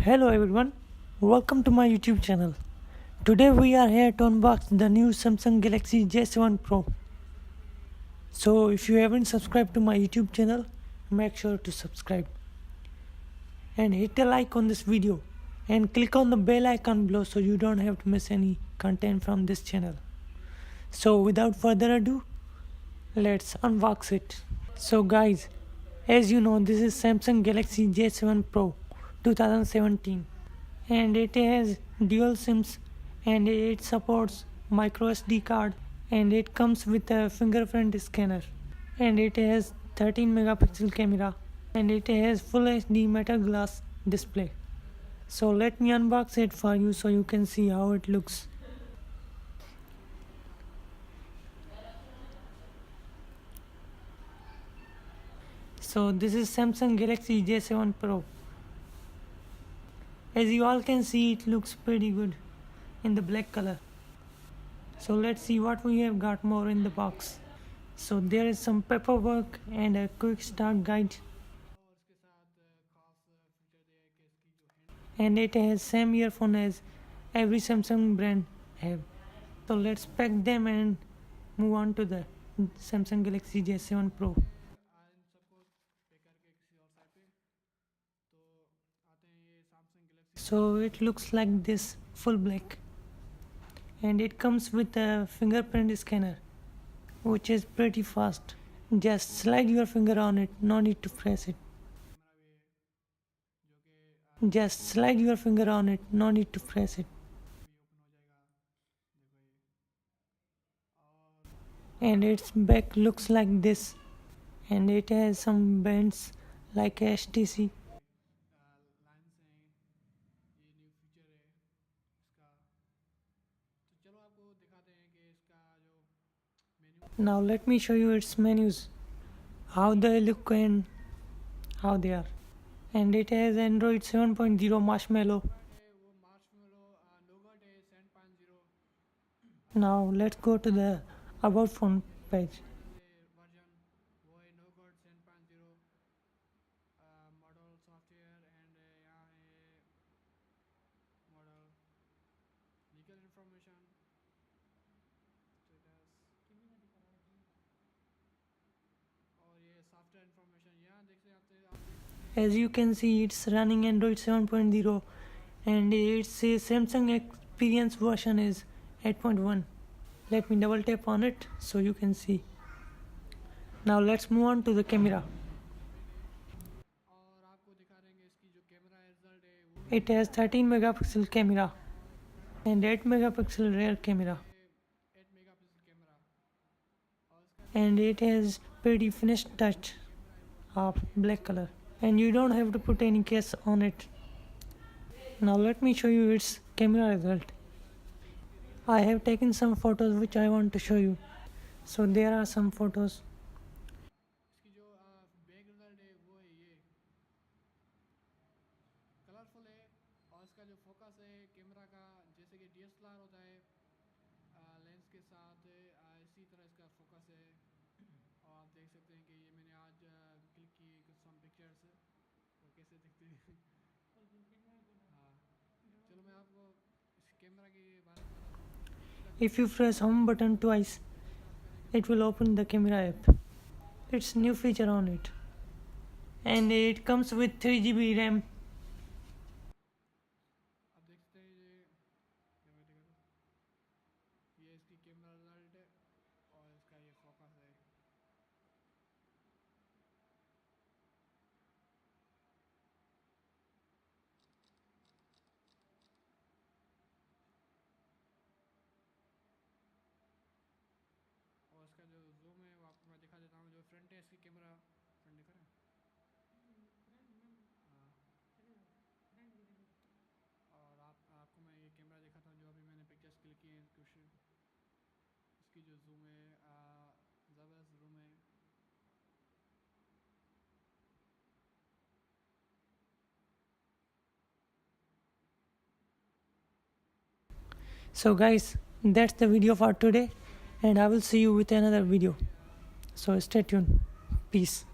Hello everyone, welcome to my YouTube channel. Today we are here to unbox the new Samsung Galaxy J7 Pro. So if you haven't subscribed to my YouTube channel, make sure to subscribe and hit a like on this video and click on the bell icon below so you don't have to miss any content from this channel. So without further ado, let's unbox it. So guys, as you know, this is Samsung Galaxy J7 Pro 2017 and it has dual SIMs and it supports micro SD card and it comes with a fingerprint scanner and it has 13 megapixel camera and it has full HD metal glass display. So let me unbox it for you so you can see how it looks. So this is Samsung Galaxy J7 Pro. As you all can see, it looks pretty good in the black color. So let's see what we have got more in the box. So there is some paperwork and a quick start guide. And it has same earphone as every Samsung brand have. So let's pack them and move on to the Samsung Galaxy J7 Pro. So it looks like this, full black, and it comes with a fingerprint scanner which is pretty fast. Just slide your finger on it, no need to press it. Just slide your finger on it, no need to press it. And its back looks like this, and it has some bands like HTC. Now let me show you its menus, how they look and how they are. And it has Android 7.0 Marshmallow. Now let's go to the About Phone page. As you can see, it's running Android 7.0 and it says Samsung Experience version is 8.1. Let me double tap on it so you can see. Now let's move on to the camera. It has 13 megapixel camera and 8 megapixel rear camera. And it has pretty finished touch of black color. And you don't have to put any case on it. Now let me show you its camera result. I have taken some photos which I want to show you. So there are some photos. If you press home button twice, it will open the camera app. It's new feature on it. And it comes with 3 GB RAM. So guys, that's the video for today and I will see you with another video. So stay tuned. Peace.